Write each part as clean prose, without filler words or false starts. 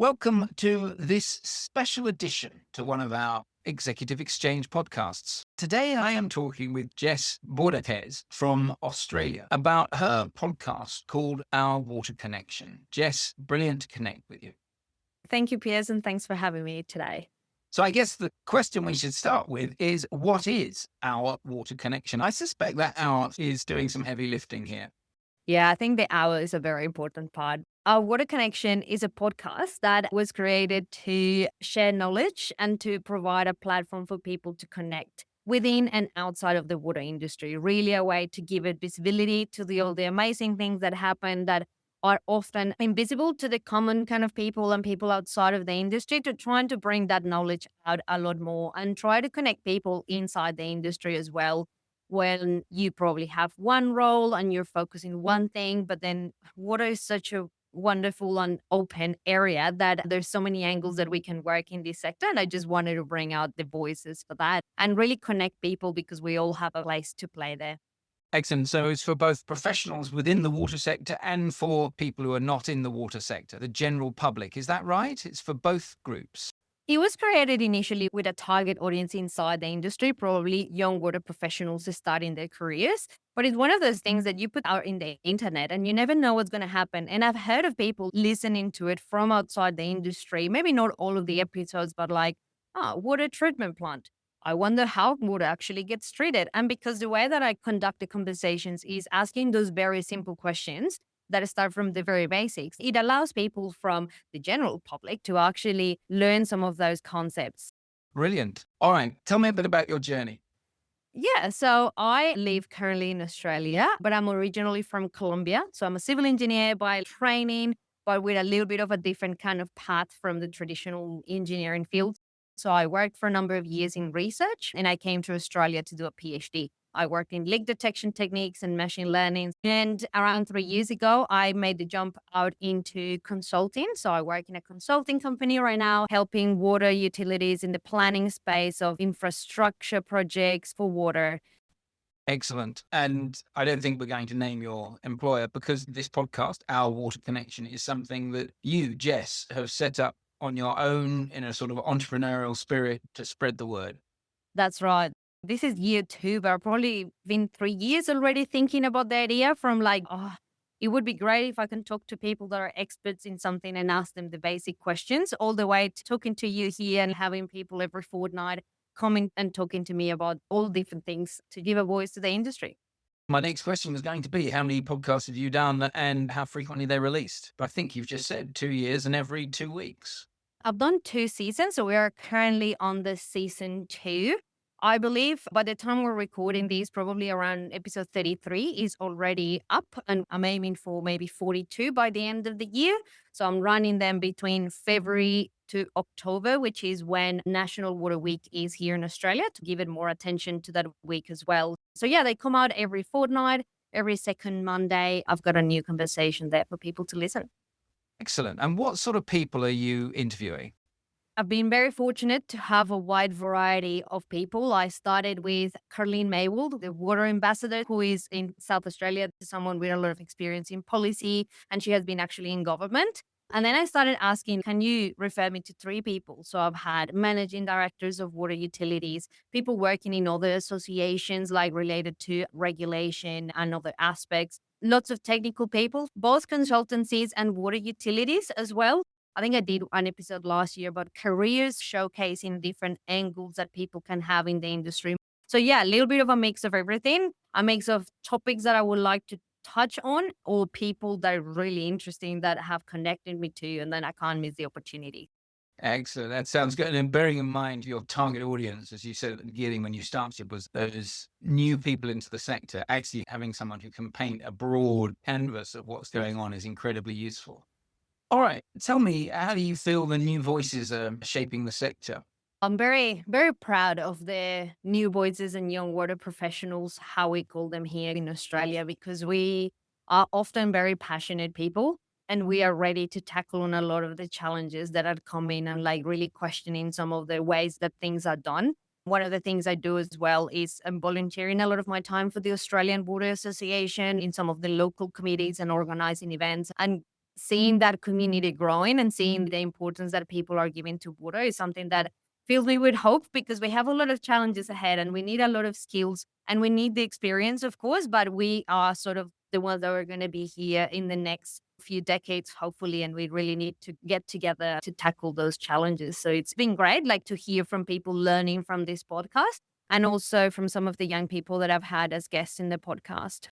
Welcome to this special edition to one of our Executive Exchange podcasts. Today I am talking with Jess Bohorquez from Australia about her podcast called Our Water Connection. Jess, brilliant to connect with you. Thank you, Piers, and thanks for having me today. So I guess the question we should start with is, what is Our Water Connection? I suspect that our is doing some heavy lifting here. Yeah, I think the hour is a very important part. Our Water Connection is a podcast that was created to share knowledge and to provide a platform for people to connect within and outside of the water industry. Really a way to give it visibility to all the amazing things that happen that are often invisible to the common kind of people and people outside of the industry, to trying to bring that knowledge out a lot more and try to connect people inside the industry as well, when you probably have one role and you're focusing one thing, but then water is such a wonderful and open area that there's so many angles that we can work in this sector. And I just wanted to bring out the voices for that and really connect people because we all have a place to play there. Excellent. So it's for both professionals within the water sector and for people who are not in the water sector, the general public. Is that right? It's for both groups. It was created initially with a target audience inside the industry, probably young water professionals starting their careers. But it's one of those things that you put out in the internet and you never know what's going to happen. And I've heard of people listening to it from outside the industry, maybe not all of the episodes, but like, water treatment plant. I wonder how water actually gets treated. And because the way that I conduct the conversations is asking those very simple questions that start from the very basics, it allows people from the general public to actually learn some of those concepts. Brilliant. All right. Tell me a bit about your journey. Yeah, so I live currently in Australia, but I'm originally from Colombia. So I'm a civil engineer by training, but with a little bit of a different kind of path from the traditional engineering field. So I worked for a number of years in research and I came to Australia to do a PhD. I worked in leak detection techniques and machine learning. And around 3 years ago, I made the jump out into consulting. So I work in a consulting company right now, helping water utilities in the planning space of infrastructure projects for water. Excellent. And I don't think we're going to name your employer because this podcast, Our Water Connection, is something that you, Jess, have set up on your own in a sort of entrepreneurial spirit to spread the word. That's right. This is year two, but I've probably been 3 years already thinking about the idea from like, it would be great if I can talk to people that are experts in something and ask them the basic questions, all the way to talking to you here and having people every fortnight coming and talking to me about all different things to give a voice to the industry. My next question was going to be, how many podcasts have you done and how frequently they're released? But I think you've just said 2 years and every 2 weeks. I've done 2 seasons, so we are currently on the season 2. I believe by the time we're recording these, probably around episode 33 is already up, and I'm aiming for maybe 42 by the end of the year. So I'm running them between February to October, which is when National Water Week is here in Australia, to give it more attention to that week as well. So yeah, they come out every fortnight, every second Monday. I've got a new conversation there for people to listen. Excellent. And what sort of people are you interviewing? I've been very fortunate to have a wide variety of people. I started with Carleen Maywold, the water ambassador, who is in South Australia, someone with a lot of experience in policy, and she has been actually in government. And then I started asking, can you refer me to 3 people? So I've had managing directors of water utilities, people working in other associations like related to regulation and other aspects, lots of technical people, both consultancies and water utilities as well. I think I did an episode last year about careers showcasing different angles that people can have in the industry. So yeah, a little bit of a mix of everything, a mix of topics that I would like to touch on or people that are really interesting that have connected me to, and then I can't miss the opportunity. Excellent. That sounds good. And bearing in mind your target audience, as you said at the beginning when you started, was those new people into the sector, actually having someone who can paint a broad canvas of what's going on is incredibly useful. All right. Tell me, how do you feel the new voices are shaping the sector? I'm very, very proud of the new voices and young water professionals, how we call them here in Australia, because we are often very passionate people and we are ready to tackle on a lot of the challenges that are coming and like really questioning some of the ways that things are done. One of the things I do as well is I'm volunteering a lot of my time for the Australian Water Association in some of the local committees and organizing events and seeing that community growing and seeing the importance that people are giving to water is something that fills me with hope, because we have a lot of challenges ahead and we need a lot of skills and we need the experience, of course, but we are sort of the ones that are going to be here in the next few decades, hopefully, and we really need to get together to tackle those challenges. So it's been great, like, to hear from people learning from this podcast, and also from some of the young people that I've had as guests in the podcast.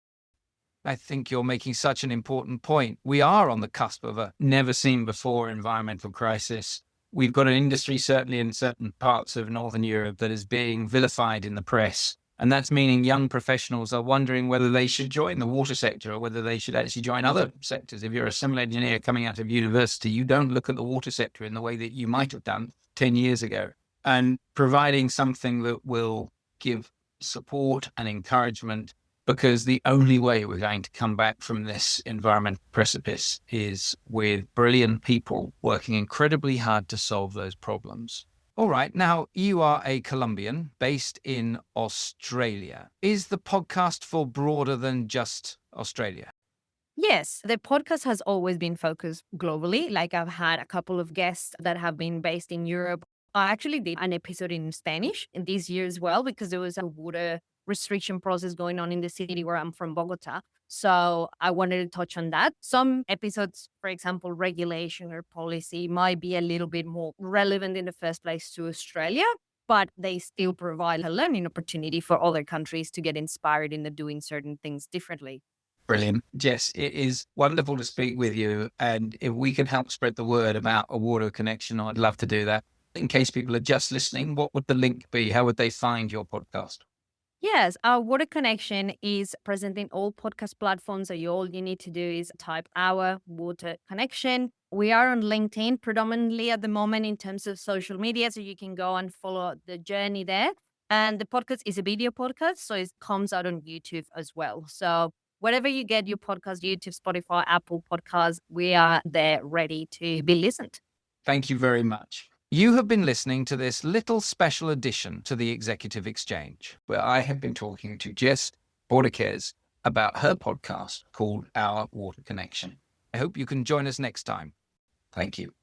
I think you're making such an important point. We are on the cusp of a never seen before environmental crisis. We've got an industry, certainly in certain parts of Northern Europe, that is being vilified in the press. And that's meaning young professionals are wondering whether they should join the water sector or whether they should actually join other sectors. If you're a civil engineer coming out of university, you don't look at the water sector in the way that you might have done 10 years ago. And providing something that will give support and encouragement, because the only way we're going to come back from this environmental precipice is with brilliant people working incredibly hard to solve those problems. All right. Now, you are a Colombian based in Australia. Is the podcast for broader than just Australia? Yes, the podcast has always been focused globally. Like, I've had a couple of guests that have been based in Europe. I actually did an episode in Spanish in this year as well, because there was a water restriction process going on in the city where I'm from, Bogota. So I wanted to touch on that. Some episodes, for example, regulation or policy, might be a little bit more relevant in the first place to Australia, but they still provide a learning opportunity for other countries to get inspired into doing certain things differently. Brilliant. Jess, it is wonderful to speak with you. And if we can help spread the word about a water connection, I'd love to do that. In case people are just listening, what would the link be? How would they find your podcast? Yes, our Water Connection is present in all podcast platforms. So all you need to do is type our Water Connection. We are on LinkedIn predominantly at the moment in terms of social media. So you can go and follow the journey there. And the podcast is a video podcast, so it comes out on YouTube as well. So wherever you get your podcast, YouTube, Spotify, Apple Podcasts, we are there ready to be listened. Thank you very much. You have been listening to this little special edition to the Executive Exchange, where I have been talking to Jess Bohorquez about her podcast called Our Water Connection. I hope you can join us next time. Thank you.